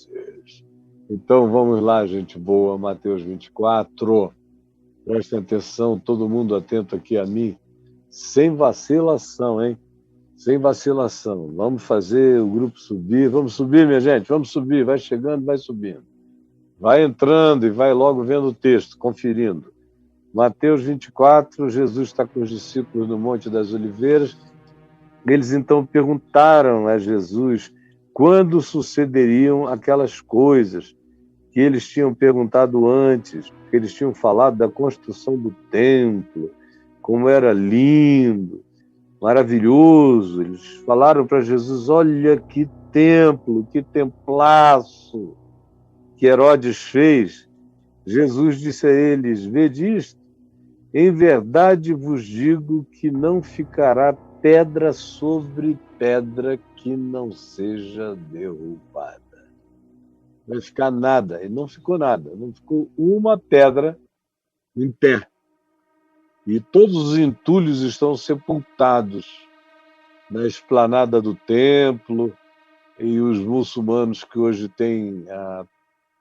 vezes. Então vamos lá, gente boa, Mateus 24. Prestem atenção, todo mundo atento aqui a mim. Sem vacilação, hein? Sem vacilação. Vamos fazer o grupo subir. Vamos subir, minha gente, vamos subir. Vai chegando, vai subindo. Vai entrando e vai logo vendo o texto, conferindo. Mateus 24, Jesus está com os discípulos no Monte das Oliveiras. Eles então perguntaram a Jesus quando sucederiam aquelas coisas que eles tinham perguntado antes, que eles tinham falado da construção do templo, como era lindo, maravilhoso. Eles falaram para Jesus: olha que templo, que templaço que Herodes fez. Jesus disse a eles: vede isto, em verdade vos digo que não ficará pedra sobre pedra que não seja derrubada. Não vai ficar nada. E não ficou nada. Não ficou uma pedra em pé. E todos os entulhos estão sepultados na esplanada do templo, e os muçulmanos que hoje têm a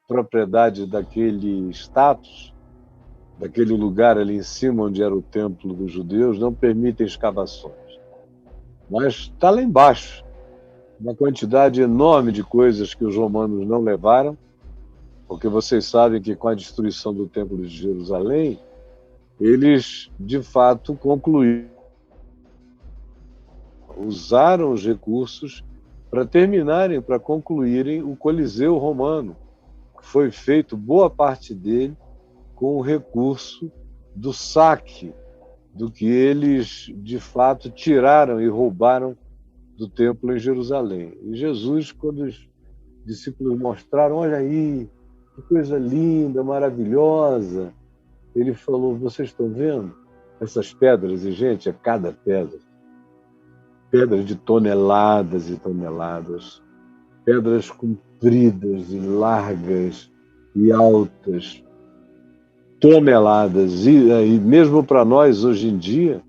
propriedade daquele status, daquele lugar ali em cima onde era o templo dos judeus, não permitem escavações. Mas está lá embaixo uma quantidade enorme de coisas que os romanos não levaram, porque vocês sabem que com a destruição do Templo de Jerusalém, eles, de fato, concluíram, usaram os recursos para terminarem, para concluírem o Coliseu Romano, que foi feito, boa parte dele, com o recurso do saque, do que eles, de fato, tiraram e roubaram do templo em Jerusalém. E Jesus, quando os discípulos mostraram: olha aí, que coisa linda, maravilhosa, ele falou: vocês estão vendo essas pedras? E, gente, é cada pedra. Pedras de toneladas e toneladas, pedras compridas e largas e altas, toneladas. E mesmo para nós, hoje em dia,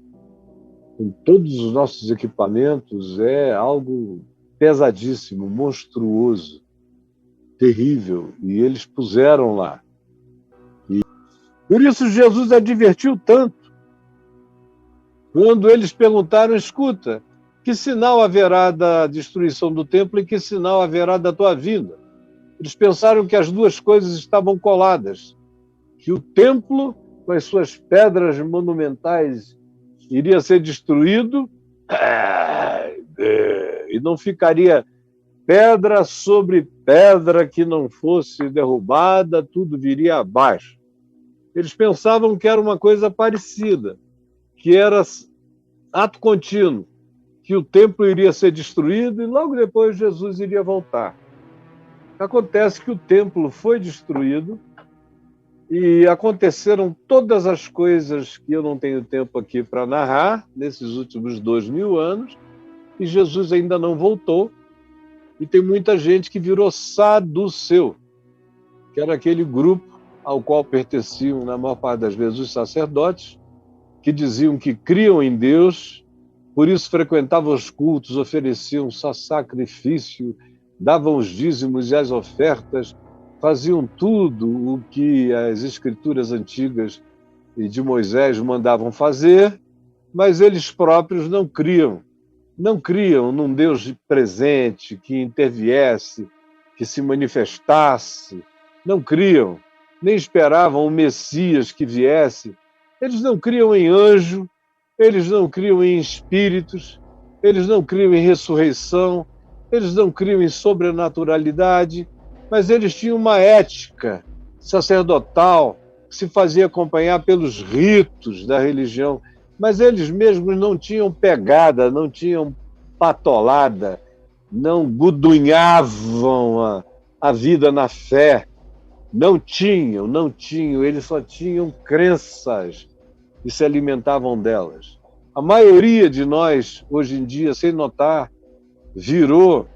com todos os nossos equipamentos, é algo pesadíssimo, monstruoso, terrível. E eles puseram lá. E por isso Jesus advertiu tanto. Quando eles perguntaram: escuta, que sinal haverá da destruição do templo e que sinal haverá da tua vinda? Eles pensaram que as duas coisas estavam coladas, que o templo, com as suas pedras monumentais, iria ser destruído e não ficaria pedra sobre pedra que não fosse derrubada, tudo viria abaixo. Eles pensavam que era uma coisa parecida, que era ato contínuo, que o templo iria ser destruído e logo depois Jesus iria voltar. Acontece que o templo foi destruído e aconteceram todas as coisas que eu não tenho tempo aqui para narrar nesses últimos 2000 anos, e Jesus ainda não voltou, e tem muita gente que virou saduceu, que era aquele grupo ao qual pertenciam, na maior parte das vezes, os sacerdotes, que diziam que criam em Deus, por isso frequentavam os cultos, ofereciam só sacrifício, davam os dízimos e as ofertas, faziam tudo o que as escrituras antigas e de Moisés mandavam fazer, mas eles próprios não criam num Deus presente, que interviesse, que se manifestasse, não criam, nem esperavam o Messias que viesse. Eles não criam em anjo, eles não criam em espíritos, eles não criam em ressurreição, eles não criam em sobrenaturalidade, mas eles tinham uma ética sacerdotal que se fazia acompanhar pelos ritos da religião, mas eles mesmos não tinham pegada, não tinham patolada, não gudunhavam a vida na fé, não tinham, eles só tinham crenças e se alimentavam delas. A maioria de nós, hoje em dia, sem notar, virou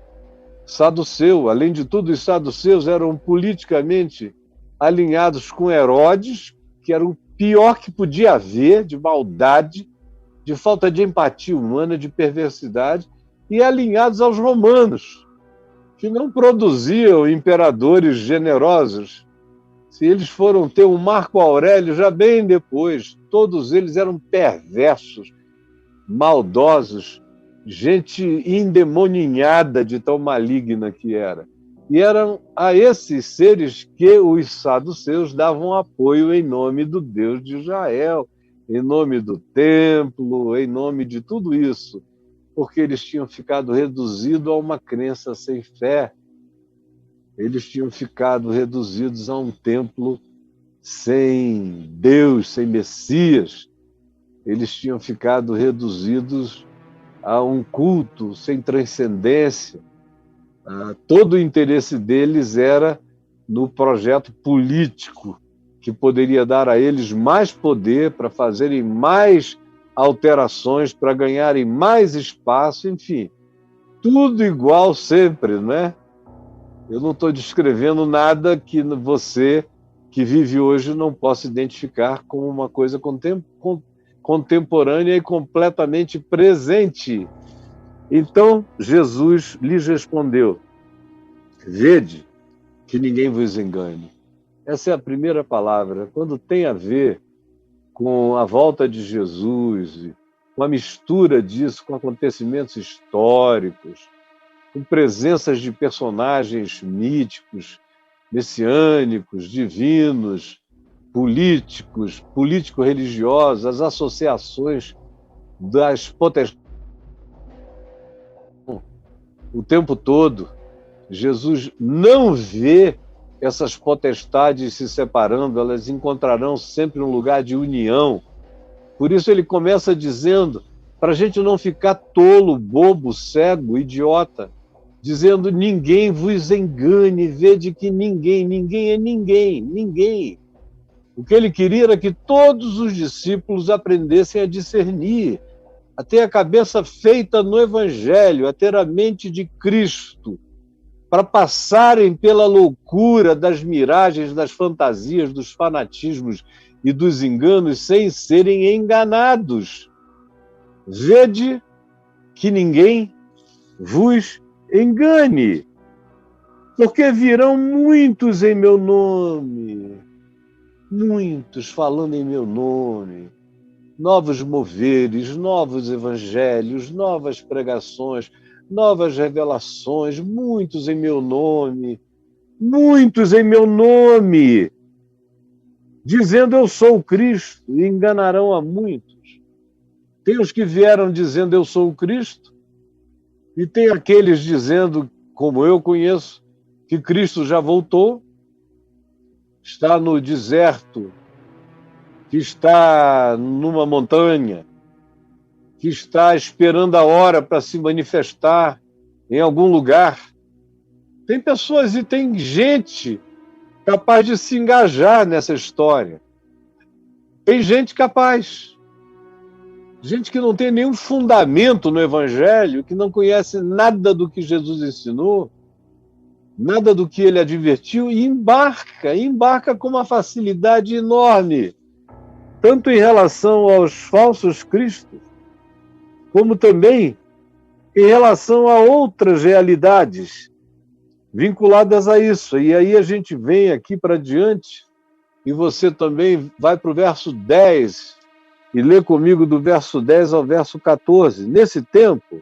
saduceu. Além de tudo, os saduceus eram politicamente alinhados com Herodes, que era o pior que podia haver, de maldade, de falta de empatia humana, de perversidade, e alinhados aos romanos, que não produziam imperadores generosos. Se eles foram ter um Marco Aurélio já bem depois, todos eles eram perversos, maldosos, gente endemoninhada de tão maligna que era. E eram a esses seres que os saduceus davam apoio em nome do Deus de Israel, em nome do templo, em nome de tudo isso, porque eles tinham ficado reduzidos a uma crença sem fé. Eles tinham ficado reduzidos a um templo sem Deus, sem Messias. Eles tinham ficado reduzidos a um culto sem transcendência. Todo o interesse deles era no projeto político, que poderia dar a eles mais poder para fazerem mais alterações, para ganharem mais espaço, enfim. Tudo igual sempre, né? Eu não estou descrevendo nada que você, que vive hoje, não possa identificar como uma coisa contemporânea e completamente presente. Então, Jesus lhes respondeu: vede que ninguém vos engane. Essa é a primeira palavra. Quando tem a ver com a volta de Jesus, com a mistura disso com acontecimentos históricos, com presenças de personagens míticos, messiânicos, divinos, políticos, político-religiosos, as associações das potestades o tempo todo. Jesus não vê essas potestades se separando, elas encontrarão sempre um lugar de união. Por isso ele começa dizendo, para a gente não ficar tolo, bobo, cego, idiota, dizendo: ninguém vos engane, vede que ninguém é ninguém. O que ele queria era que todos os discípulos aprendessem a discernir, a ter a cabeça feita no Evangelho, a ter a mente de Cristo, para passarem pela loucura das miragens, das fantasias, dos fanatismos e dos enganos sem serem enganados. Vede que ninguém vos engane, porque virão muitos em meu nome, muitos falando em meu nome, novos moveres, novos evangelhos, novas pregações, novas revelações, muitos em meu nome, dizendo eu sou o Cristo, e enganarão a muitos. Tem os que vieram dizendo eu sou o Cristo, e tem aqueles dizendo, como eu conheço, que Cristo já voltou, está no deserto, que está numa montanha, que está esperando a hora para se manifestar em algum lugar. Tem pessoas e tem gente capaz de se engajar nessa história. Tem gente capaz. Gente que não tem nenhum fundamento no Evangelho, que não conhece nada do que Jesus ensinou, nada do que ele advertiu, e embarca com uma facilidade enorme, tanto em relação aos falsos cristos, como também em relação a outras realidades vinculadas a isso. E aí a gente vem aqui para diante, e você também vai para o verso 10, e lê comigo do verso 10 ao verso 14. Nesse tempo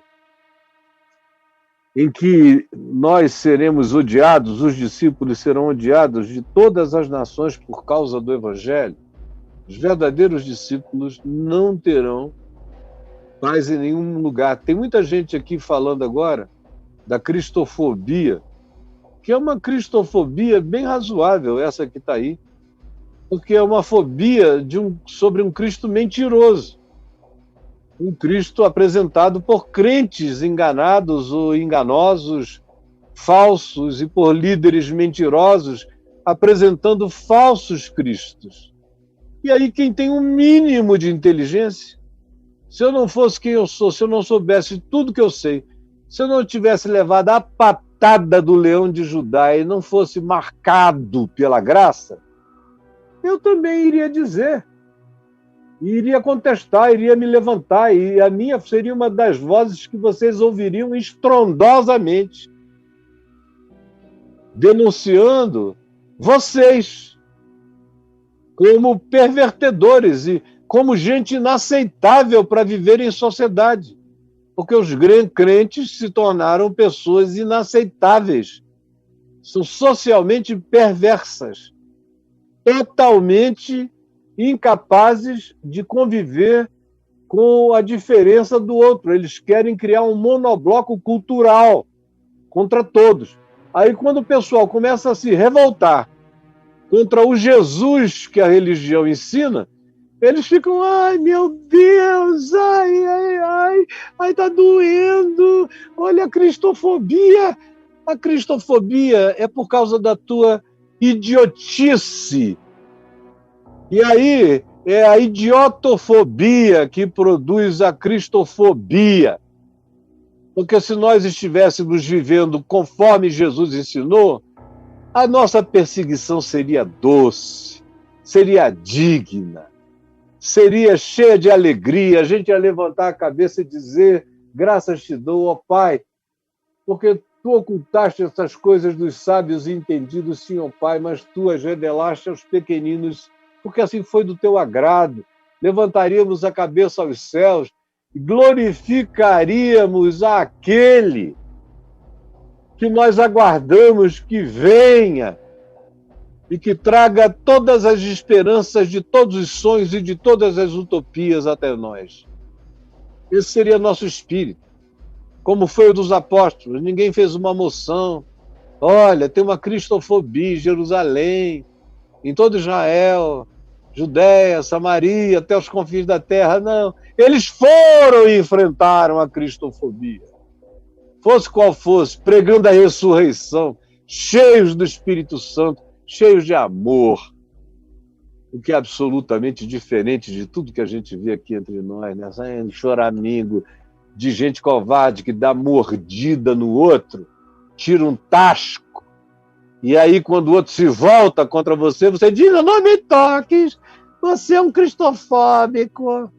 em que nós seremos odiados, os discípulos serão odiados de todas as nações por causa do Evangelho, os verdadeiros discípulos não terão paz em nenhum lugar. Tem muita gente aqui falando agora da cristofobia, que é uma cristofobia bem razoável, essa que está aí, porque é uma fobia sobre um Cristo mentiroso, um Cristo apresentado por crentes enganados ou enganosos, falsos, e por líderes mentirosos apresentando falsos cristos. E aí quem tem um mínimo de inteligência, se eu não fosse quem eu sou, se eu não soubesse tudo que eu sei, se eu não tivesse levado a patada do leão de Judá e não fosse marcado pela graça, eu também iria dizer, iria contestar, iria me levantar, e a minha seria uma das vozes que vocês ouviriam estrondosamente. denunciando vocês como pervertedores e como gente inaceitável para viver em sociedade, porque os crentes se tornaram pessoas inaceitáveis, são socialmente perversas, totalmente incapazes de conviver com a diferença do outro. Eles querem criar um monobloco cultural contra todos. Aí, quando o pessoal começa a se revoltar contra o Jesus que a religião ensina, eles ficam, ai, meu Deus, ai, tá doendo, olha a cristofobia. A cristofobia é por causa da tua idiotice. E aí é a idiotofobia que produz a cristofobia. Porque se nós estivéssemos vivendo conforme Jesus ensinou, a nossa perseguição seria doce, seria digna, seria cheia de alegria. A gente ia levantar a cabeça e dizer, graças te dou, ó Pai, porque tu ocultaste essas coisas dos sábios e entendidos, sim, ó Pai, mas tu as revelaste aos pequeninos, porque assim foi do teu agrado. Levantaríamos a cabeça aos céus e glorificaríamos aquele que nós aguardamos que venha e que traga todas as esperanças de todos os sonhos e de todas as utopias até nós. Esse seria nosso espírito, como foi o dos apóstolos. Ninguém fez uma moção. Olha, tem uma cristofobia em Jerusalém, em todo Israel, Judéia, Samaria, até os confins da terra. Não, eles foram e enfrentaram a cristofobia. Fosse qual fosse, pregando a ressurreição, cheios do Espírito Santo, cheios de amor, o que é absolutamente diferente de tudo que a gente vê aqui entre nós, né? Choramingo, de gente covarde que dá mordida no outro, tira um tasco, e aí quando o outro se volta contra você, você diz, não me toques, você é um cristofóbico.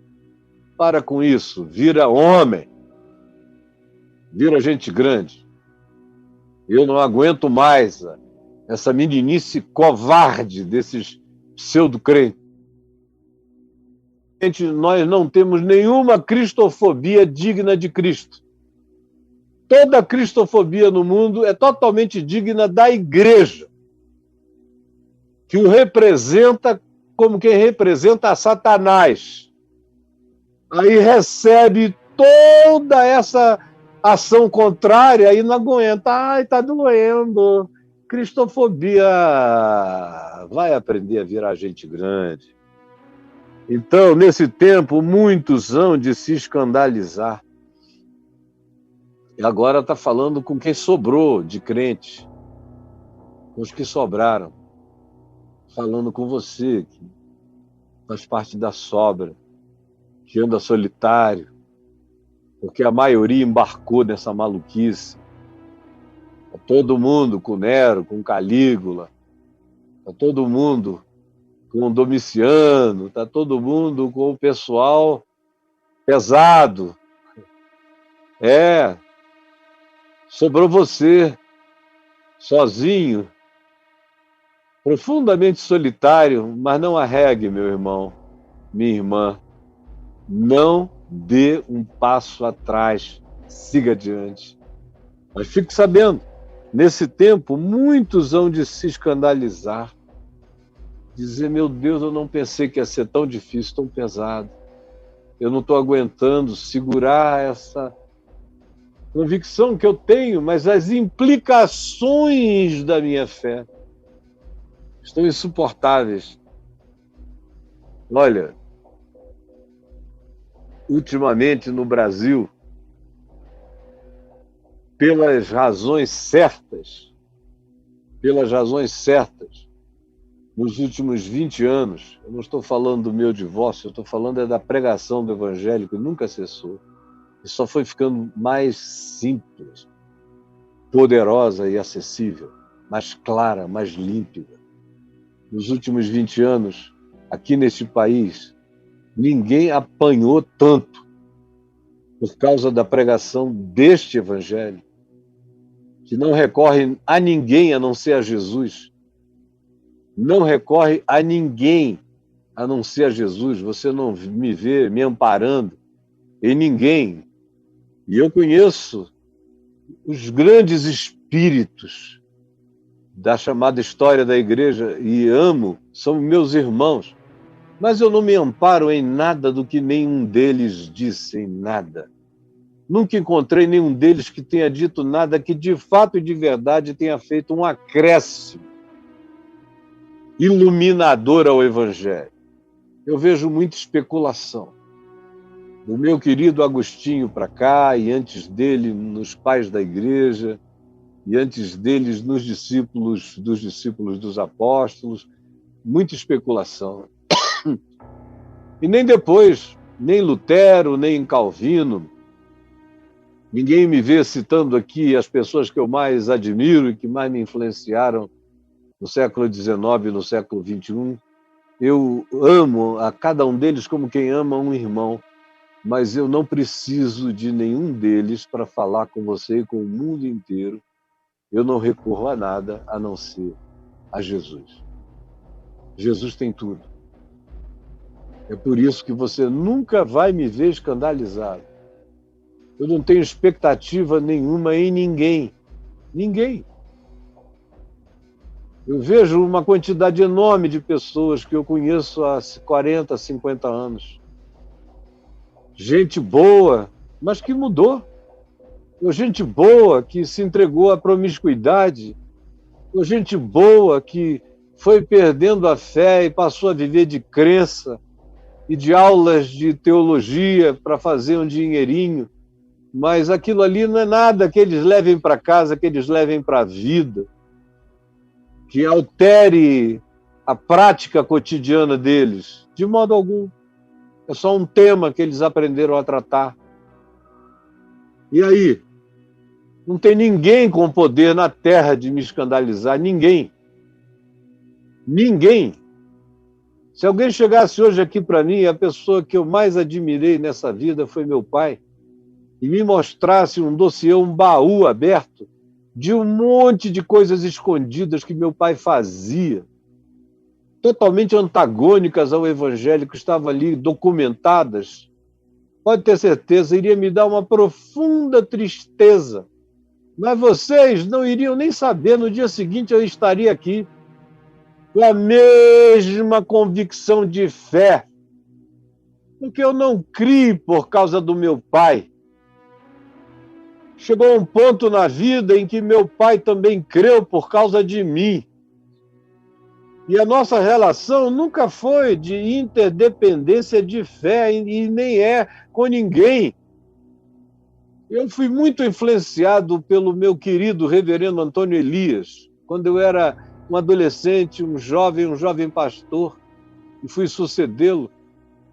Para com isso, vira homem, vira gente grande. Eu não aguento mais essa meninice covarde desses pseudo-crentes. Nós não temos nenhuma cristofobia digna de Cristo. Toda cristofobia no mundo é totalmente digna da igreja, que o representa como quem representa a Satanás. Aí recebe toda essa ação contrária e não aguenta. Ai, tá doendo. Cristofobia. Vai aprender a virar gente grande. Então, nesse tempo, muitos hão de se escandalizar. E agora está falando com quem sobrou de crente, com os que sobraram. Falando com você, que faz parte da sobra, que anda solitário, porque a maioria embarcou nessa maluquice. Está todo mundo com Nero, com Calígula, está todo mundo com Domiciano, está todo mundo com o pessoal pesado. Sobrou você, sozinho, profundamente solitário, mas não arregue, meu irmão, minha irmã. Não dê um passo atrás, siga adiante. Mas fique sabendo, nesse tempo, muitos hão de se escandalizar, dizer, meu Deus, eu não pensei que ia ser tão difícil, tão pesado. Eu não estou aguentando segurar essa convicção que eu tenho, mas as implicações da minha fé estão insuportáveis. Olha, ultimamente no Brasil, pelas razões certas, nos últimos 20 anos, eu não estou falando do meu divórcio, eu estou falando da pregação do evangelho, que nunca cessou, e só foi ficando mais simples, poderosa e acessível, mais clara, mais límpida. Nos últimos 20 anos, aqui neste país, ninguém apanhou tanto por causa da pregação deste evangelho. que não recorre a ninguém a não ser a Jesus. Não recorre a ninguém a não ser a Jesus. Você não me vê me amparando em ninguém. E eu conheço os grandes espíritos da chamada história da igreja e amo, são meus irmãos. Mas eu não me amparo em nada do que nenhum deles disse, em nada. Nunca encontrei nenhum deles que tenha dito nada que de fato e de verdade tenha feito um acréscimo iluminador ao Evangelho. Eu vejo muita especulação. Do meu querido Agostinho para cá, e antes dele nos pais da igreja, e antes deles nos discípulos dos apóstolos, muita especulação. E nem depois, nem Lutero, nem Calvino, ninguém me vê citando aqui as pessoas que eu mais admiro e que mais me influenciaram no século XIX e no século XXI. Eu amo a cada um deles como quem ama um irmão, mas eu não preciso de nenhum deles para falar com você e com o mundo inteiro. Eu não recorro a nada a não ser a Jesus. Jesus tem tudo. É por isso que você nunca vai me ver escandalizado. Eu não tenho expectativa nenhuma em ninguém. Ninguém. Eu vejo uma quantidade enorme de pessoas que eu conheço há 40, 50 anos. Gente boa, mas que mudou. Ou gente boa que se entregou à promiscuidade. Ou gente boa que foi perdendo a fé e passou a viver de crença e de aulas de teologia para fazer um dinheirinho. Mas aquilo ali não é nada que eles levem para casa, que eles levem para a vida, que altere a prática cotidiana deles, de modo algum. É só um tema que eles aprenderam a tratar. E aí? Não tem ninguém com poder na terra de me escandalizar, ninguém. Ninguém. Se alguém chegasse hoje aqui para mim, a pessoa que eu mais admirei nessa vida foi meu pai, e me mostrasse um dossiê, um baú aberto, de um monte de coisas escondidas que meu pai fazia, totalmente antagônicas ao Evangelho, que estavam ali documentadas, pode ter certeza, iria me dar uma profunda tristeza. Mas vocês não iriam nem saber, no dia seguinte eu estaria aqui, com a mesma convicção de fé, porque eu não criei por causa do meu pai. Chegou um ponto na vida em que meu pai também creu por causa de mim. E a nossa relação nunca foi de interdependência de fé e nem é com ninguém. Eu fui muito influenciado pelo meu querido reverendo Antônio Elias, quando eu era um adolescente, um jovem pastor, e fui sucedê-lo.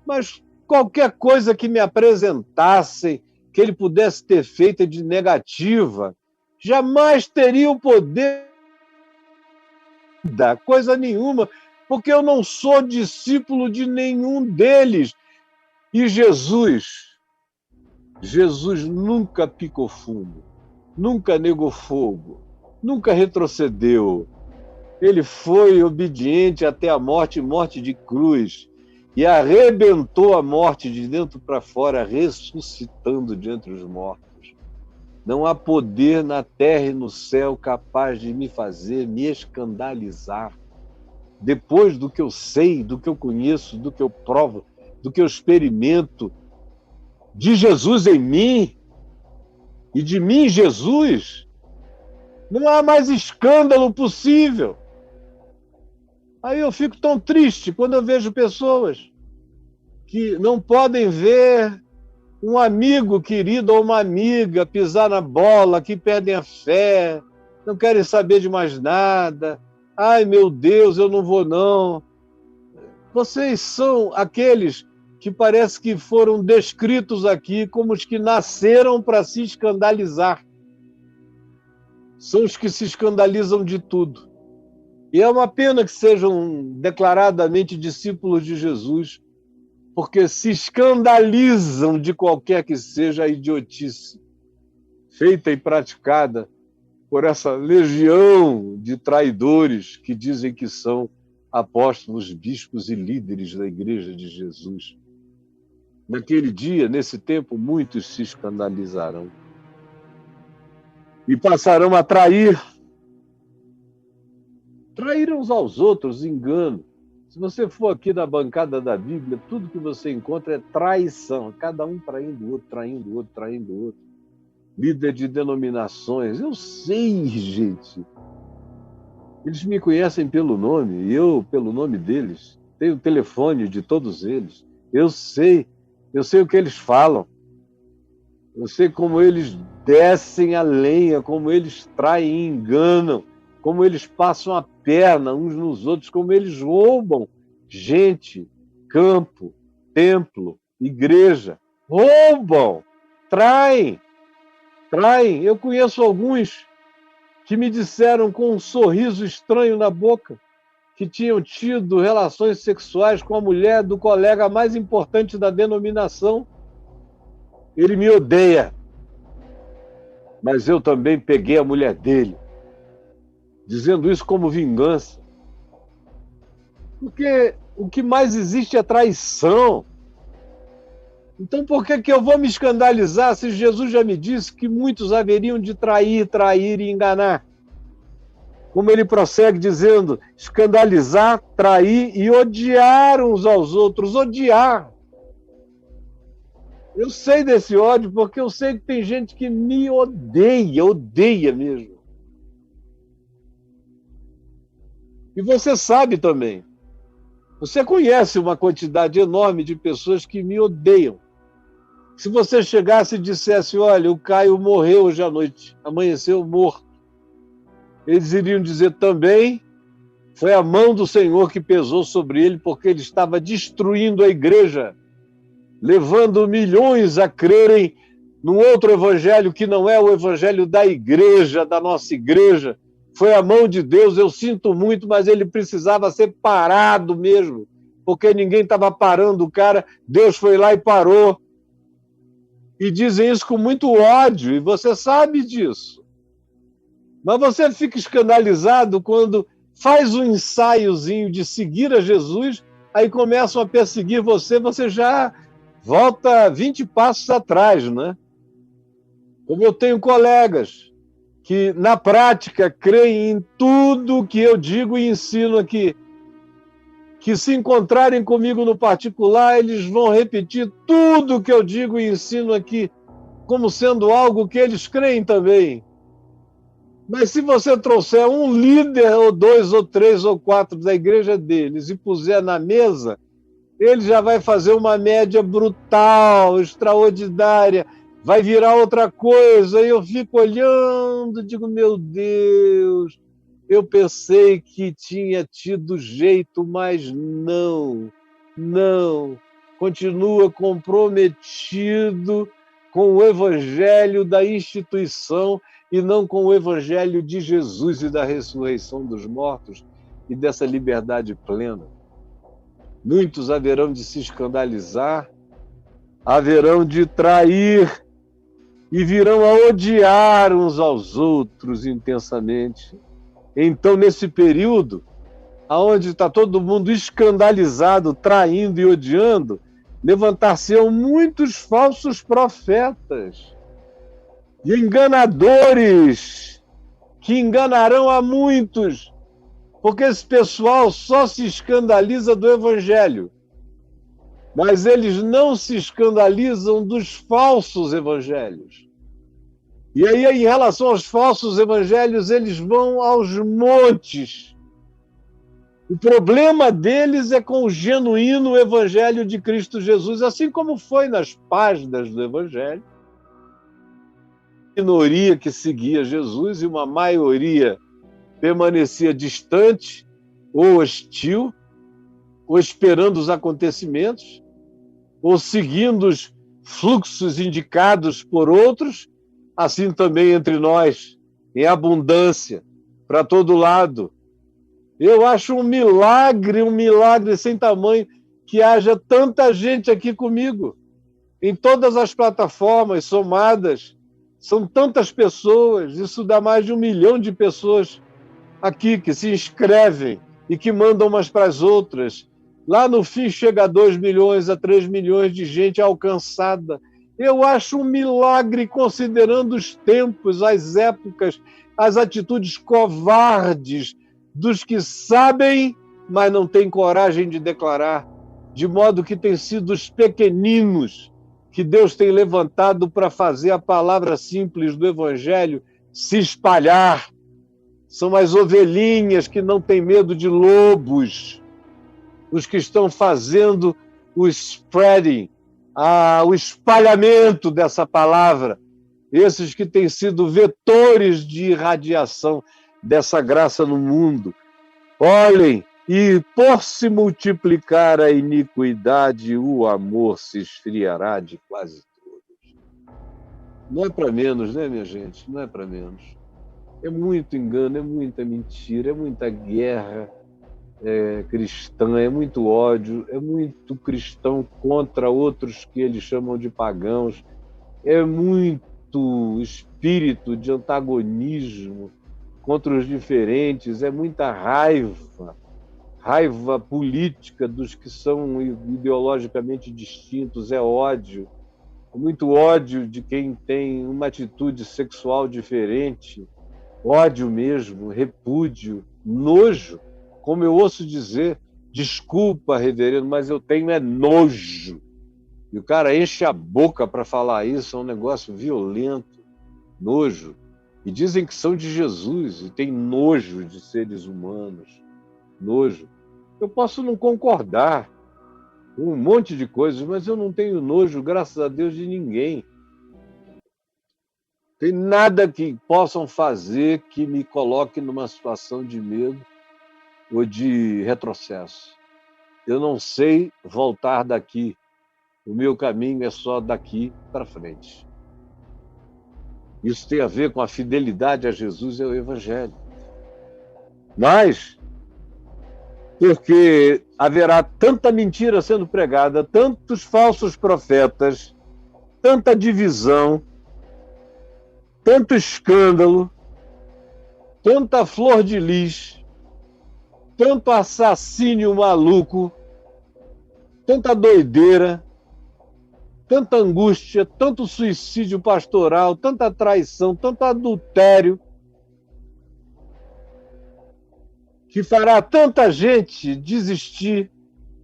Mas qualquer coisa que me apresentassem, que ele pudesse ter feito de negativa, jamais teria o poder da coisa nenhuma, porque eu não sou discípulo de nenhum deles. E Jesus nunca picou fundo, nunca negou fogo, nunca retrocedeu. Ele foi obediente até a morte, morte de cruz, e arrebentou a morte de dentro para fora, ressuscitando de entre os mortos. Não há poder na terra e no céu capaz de me fazer me escandalizar. Depois do que eu sei, do que eu conheço, do que eu provo, do que eu experimento, de Jesus em mim e de mim em Jesus, não há mais escândalo possível. Aí eu fico tão triste quando eu vejo pessoas que não podem ver um amigo querido ou uma amiga pisar na bola, que perdem a fé, não querem saber de mais nada. Ai, meu Deus, eu não vou não. Vocês são aqueles que parece que foram descritos aqui como os que nasceram para se escandalizar. São os que se escandalizam de tudo. E é uma pena que sejam declaradamente discípulos de Jesus, porque se escandalizam de qualquer que seja a idiotice feita e praticada por essa legião de traidores que dizem que são apóstolos, bispos e líderes da Igreja de Jesus. Naquele dia, nesse tempo, muitos se escandalizarão e passarão a trair uns aos outros, engano. Se você for aqui na bancada da Bíblia, tudo que você encontra é traição, cada um traindo o outro, traindo o outro, traindo o outro. Líder de denominações, eu sei, gente. Eles me conhecem pelo nome, e eu pelo nome deles. Tenho o telefone de todos eles. Eu sei o que eles falam. Eu sei como eles descem a lenha, como eles traem e enganam, como eles passam a perna uns nos outros, como eles roubam gente, campo, templo, igreja. Roubam, traem. Eu conheço alguns que me disseram com um sorriso estranho na boca que tinham tido relações sexuais com a mulher do colega mais importante da denominação. Ele me odeia, mas eu também peguei a mulher dele, dizendo isso como vingança. Porque o que mais existe é traição. Então por que eu vou me escandalizar se Jesus já me disse que muitos haveriam de trair e enganar? Como ele prossegue dizendo, escandalizar, trair e odiar uns aos outros, odiar. Eu sei desse ódio porque eu sei que tem gente que me odeia mesmo. E você sabe também. Você conhece uma quantidade enorme de pessoas que me odeiam. Se você chegasse e dissesse, olha, o Caio morreu hoje à noite, amanheceu morto, eles iriam dizer também, foi a mão do Senhor que pesou sobre ele, porque ele estava destruindo a igreja, levando milhões a crerem num outro evangelho que não é o evangelho da igreja, da nossa igreja. Foi a mão de Deus, eu sinto muito, mas ele precisava ser parado mesmo, porque ninguém estava parando o cara, Deus foi lá e parou. E dizem isso com muito ódio, e você sabe disso. Mas você fica escandalizado quando faz um ensaiozinho de seguir a Jesus, aí começam a perseguir você, você já volta 20 passos atrás, né? Como eu tenho colegas que, na prática, creem em tudo que eu digo e ensino aqui, que se encontrarem comigo no particular, eles vão repetir tudo que eu digo e ensino aqui, como sendo algo que eles creem também. Mas se você trouxer um líder, ou 2, ou 3, ou 4 da igreja deles e puser na mesa, ele já vai fazer uma média brutal, extraordinária, vai virar outra coisa, e eu fico olhando, digo, meu Deus, eu pensei que tinha tido jeito, mas não, continua comprometido com o evangelho da instituição e não com o evangelho de Jesus e da ressurreição dos mortos e dessa liberdade plena. Muitos haverão de se escandalizar, haverão de trair e virão a odiar uns aos outros intensamente. Então, nesse período, onde está todo mundo escandalizado, traindo e odiando, levantar-se-ão muitos falsos profetas e enganadores que enganarão a muitos, porque esse pessoal só se escandaliza do evangelho, mas eles não se escandalizam dos falsos evangelhos. E aí, em relação aos falsos evangelhos, eles vão aos montes. O problema deles é com o genuíno evangelho de Cristo Jesus, assim como foi nas páginas do evangelho. Minoria que seguia Jesus e uma maioria permanecia distante ou hostil, ou esperando os acontecimentos, ou seguindo os fluxos indicados por outros, assim também entre nós, em abundância, para todo lado. Eu acho um milagre sem tamanho, que haja tanta gente aqui comigo, em todas as plataformas somadas, São tantas pessoas, isso dá mais de 1 milhão de pessoas aqui que se inscrevem e que mandam umas para as outras. Lá no fim chega a 2 milhões, a 3 milhões de gente alcançada. Eu acho um milagre, considerando os tempos, as épocas, as atitudes covardes dos que sabem, mas não têm coragem de declarar, de modo que têm sido os pequeninos que Deus tem levantado para fazer a palavra simples do Evangelho se espalhar. São as ovelhinhas que não têm medo de lobos, os que estão fazendo o spreading, o espalhamento dessa palavra, esses que têm sido vetores de irradiação dessa graça no mundo. Olhem, e por se multiplicar a iniquidade, o amor se esfriará de quase todos. Não é para menos, né, minha gente? Não é para menos. É muito engano, é muita mentira, é muita guerra cristã, é muito ódio, é muito cristão contra outros que eles chamam de pagãos, é muito espírito de antagonismo contra os diferentes, é muita raiva política dos que são ideologicamente distintos, é ódio, é muito ódio de quem tem uma atitude sexual diferente, ódio mesmo, repúdio, nojo. Como eu ouço dizer, desculpa, reverendo, mas eu tenho nojo. E o cara enche a boca para falar isso, é um negócio violento, nojo. E dizem que são de Jesus e tem nojo de seres humanos, nojo. Eu posso não concordar com um monte de coisas, mas eu não tenho nojo, graças a Deus, de ninguém. Tem nada que possam fazer que me coloque numa situação de medo ou de retrocesso. Eu não sei voltar daqui. O meu caminho é só daqui para frente. Isso tem a ver com a fidelidade a Jesus e ao Evangelho. Mas, porque haverá tanta mentira sendo pregada, tantos falsos profetas, tanta divisão, tanto escândalo, tanta flor de lis, tanto assassínio maluco, tanta doideira, tanta angústia, tanto suicídio pastoral, tanta traição, tanto adultério, que fará tanta gente desistir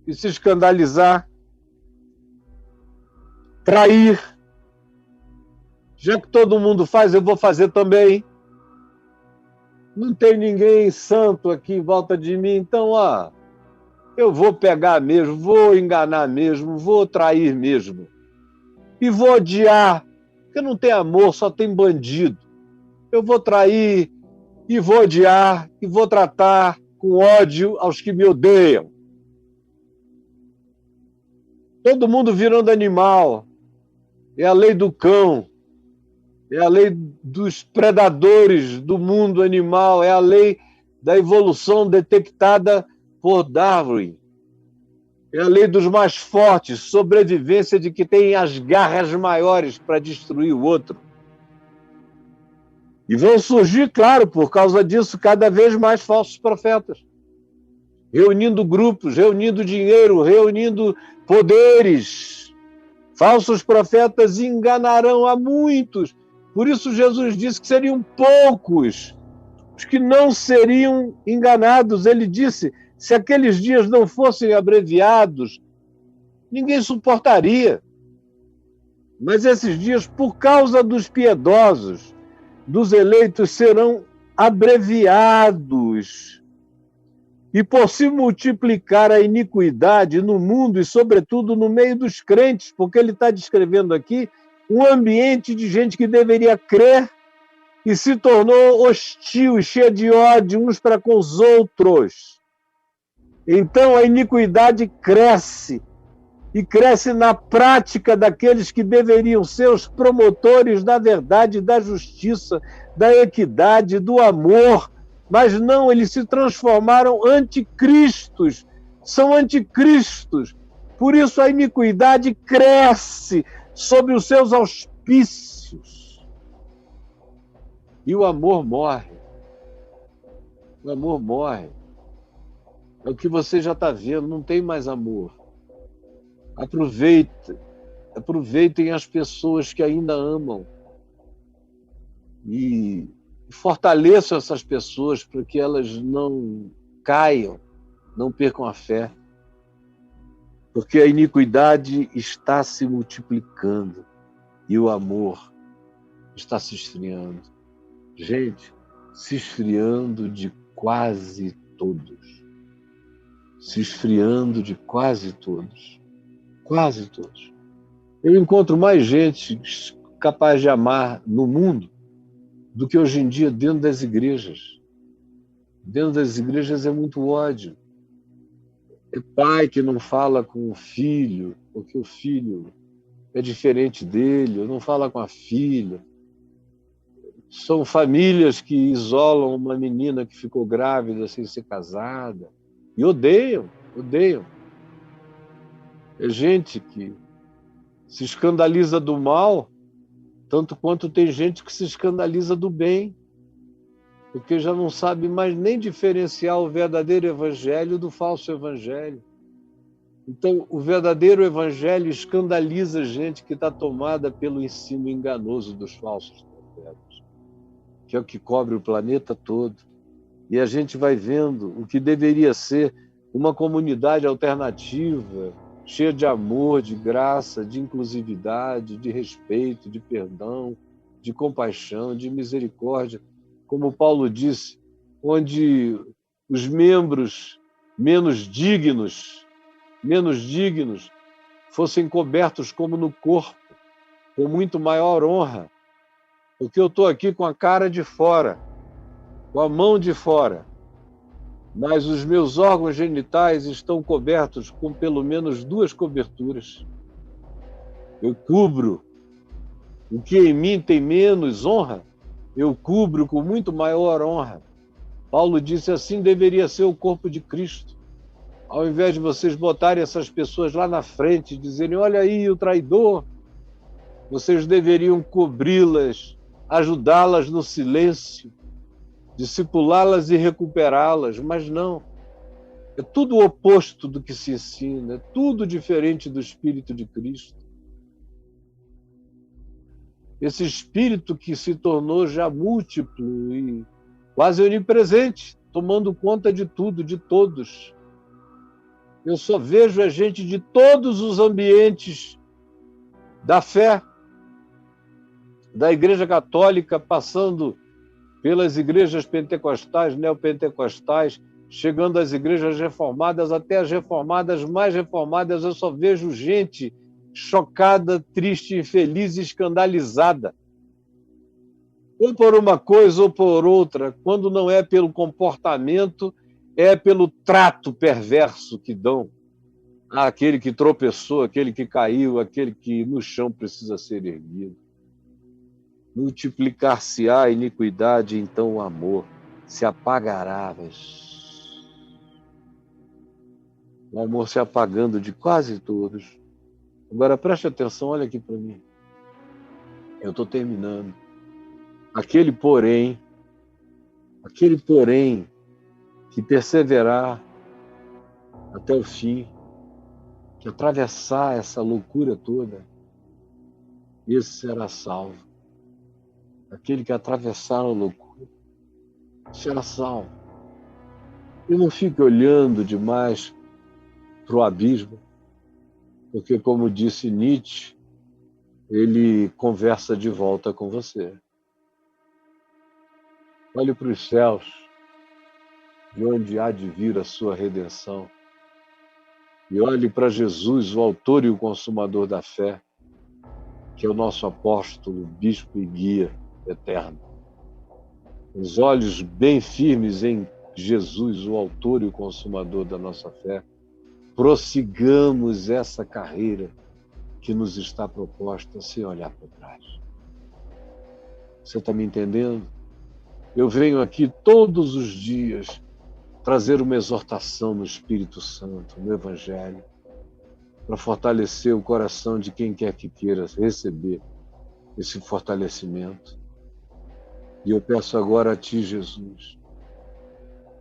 e se escandalizar, trair. Já que todo mundo faz, eu vou fazer também. Não tem ninguém santo aqui em volta de mim, então, eu vou pegar mesmo, vou enganar mesmo, vou trair mesmo. E vou odiar, porque não tem amor, só tem bandido. Eu vou trair e vou odiar e vou tratar com ódio aos que me odeiam. Todo mundo virando animal. É a lei do cão. É a lei dos predadores do mundo animal, é a lei da evolução detectada por Darwin. É a lei dos mais fortes, sobrevivência de que tem as garras maiores para destruir o outro. E vão surgir, claro, por causa disso, cada vez mais falsos profetas. Reunindo grupos, reunindo dinheiro, reunindo poderes. Falsos profetas enganarão a muitos. Por isso Jesus disse que seriam poucos os que não seriam enganados. Ele disse, se aqueles dias não fossem abreviados, ninguém suportaria. Mas esses dias, por causa dos piedosos, dos eleitos, serão abreviados. E por se multiplicar a iniquidade no mundo e, sobretudo, no meio dos crentes, porque ele está descrevendo aqui um ambiente de gente que deveria crer e se tornou hostil e cheia de ódio uns para com os outros. Então a iniquidade cresce, e cresce na prática daqueles que deveriam ser os promotores da verdade, da justiça, da equidade, do amor, mas não, eles se transformaram anticristos, são anticristos. Por isso a iniquidade cresce sob os seus auspícios. E o amor morre. O amor morre. É o que você já está vendo, não tem mais amor. Aproveitem as pessoas que ainda amam e fortaleçam essas pessoas para que elas não caiam, não percam a fé, porque a iniquidade está se multiplicando e o amor está se esfriando. Gente, se esfriando de quase todos. Se esfriando de quase todos. Quase todos. Eu encontro mais gente capaz de amar no mundo do que hoje em dia dentro das igrejas. Dentro das igrejas é muito ódio. É pai que não fala com o filho, porque o filho é diferente dele, ou não fala com a filha. São famílias que isolam uma menina que ficou grávida sem ser casada. E odeiam. É gente que se escandaliza do mal, tanto quanto tem gente que se escandaliza do bem, porque já não sabe mais nem diferenciar o verdadeiro evangelho do falso evangelho. Então, o verdadeiro evangelho escandaliza gente que está tomada pelo ensino enganoso dos falsos profetas, que é o que cobre o planeta todo. E a gente vai vendo o que deveria ser uma comunidade alternativa, cheia de amor, de graça, de inclusividade, de respeito, de perdão, de compaixão, de misericórdia. Como Paulo disse, onde os membros menos dignos fossem cobertos como no corpo, com muito maior honra, porque eu estou aqui com a cara de fora, com a mão de fora, mas os meus órgãos genitais estão cobertos com pelo menos 2 coberturas. Eu cubro o que em mim tem menos honra, eu cubro com muito maior honra. Paulo disse, assim deveria ser o corpo de Cristo. Ao invés de vocês botarem essas pessoas lá na frente e dizerem, olha aí o traidor, vocês deveriam cobri-las, ajudá-las no silêncio, discipulá-las e recuperá-las, mas não. É tudo o oposto do que se ensina, é tudo diferente do Espírito de Cristo. Esse Espírito que se tornou já múltiplo e quase onipresente, tomando conta de tudo, de todos. Eu só vejo a gente de todos os ambientes da fé, da Igreja Católica, passando pelas igrejas pentecostais, neopentecostais, chegando às igrejas reformadas, até as reformadas mais reformadas, eu só vejo gente chocada, triste, infeliz e escandalizada. Ou por uma coisa ou por outra, quando não é pelo comportamento, é pelo trato perverso que dão àquele que tropeçou, aquele que caiu, aquele que no chão precisa ser erguido. Multiplicar-se-á a iniquidade, então o amor se apagará. O amor se apagando de quase todos. Agora preste atenção, olha aqui para mim. Eu estou terminando. Aquele porém que perseverar até o fim, que atravessar essa loucura toda, esse será salvo. Aquele que atravessar a loucura será salvo. E não fique olhando demais para o abismo, porque, como disse Nietzsche, ele conversa de volta com você. Olhe para os céus, de onde há de vir a sua redenção. E olhe para Jesus, o autor e o consumador da fé, que é o nosso apóstolo, bispo e guia eterno. Os olhos bem firmes em Jesus, o autor e o consumador da nossa fé, prossigamos essa carreira que nos está proposta sem olhar para trás. Você está me entendendo? Eu venho aqui todos os dias trazer uma exortação no Espírito Santo, no Evangelho, para fortalecer o coração de quem quer que queira receber esse fortalecimento. E eu peço agora a Ti, Jesus,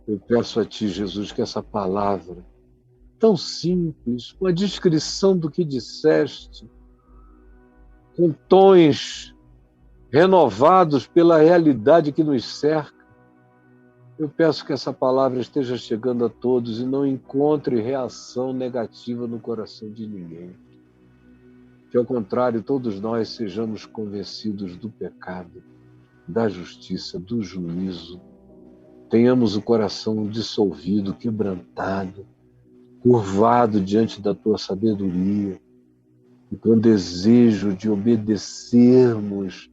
eu peço a Ti, Jesus, que essa palavra, tão simples, com a descrição do que disseste, com tons renovados pela realidade que nos cerca, eu peço que essa palavra esteja chegando a todos e não encontre reação negativa no coração de ninguém. Que, ao contrário, todos nós sejamos convencidos do pecado, da justiça, do juízo. Tenhamos o coração dissolvido, quebrantado, curvado diante da Tua sabedoria e com desejo de obedecermos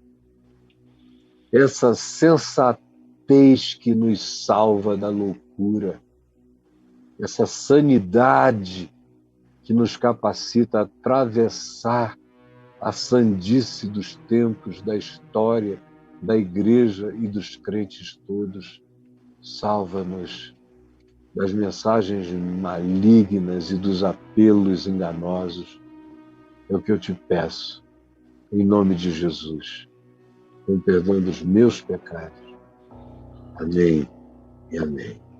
essa sensatez que nos salva da loucura, essa sanidade que nos capacita a atravessar a sandice dos tempos, da história, da igreja e dos crentes todos. Salva-nos das mensagens malignas e dos apelos enganosos. É o que eu te peço, em nome de Jesus, com perdão dos meus pecados. Amém e amém.